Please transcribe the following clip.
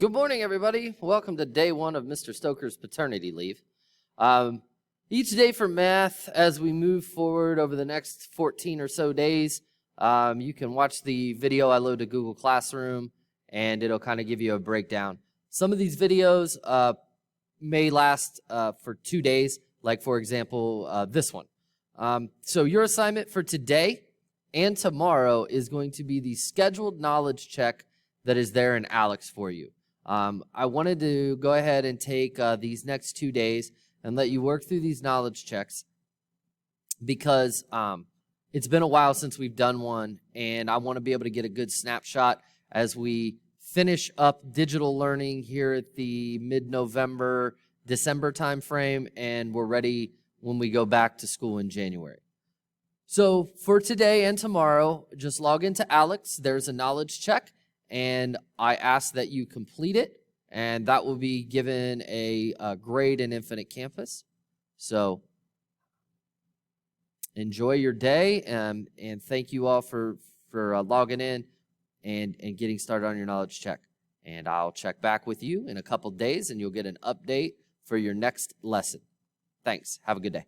Good morning, everybody. Welcome to day one of Mr. Stoker's paternity leave. Each day for math, as we move forward over the next 14 or so days, you can watch the video I load to Google Classroom, and it'll kind of give you a breakdown. Some of these videos may last for 2 days, like, for example, this one. So your assignment for today and tomorrow is going to be the scheduled knowledge check that is there in ALEKS for you. I wanted to go ahead and take these next 2 days and let you work through these knowledge checks because it's been a while since we've done one, and I want to be able to get a good snapshot as we finish up digital learning here at the mid-November, December timeframe, and we're ready when we go back to school in January. So for today and tomorrow, just log into ALEKS. There's a knowledge check, and I ask that you complete it, and that will be given a grade in Infinite Campus. So enjoy your day, and thank you all for logging in and getting started on your knowledge check. And I'll check back with you in a couple days, and you'll get an update for your next lesson. Thanks. Have a good day.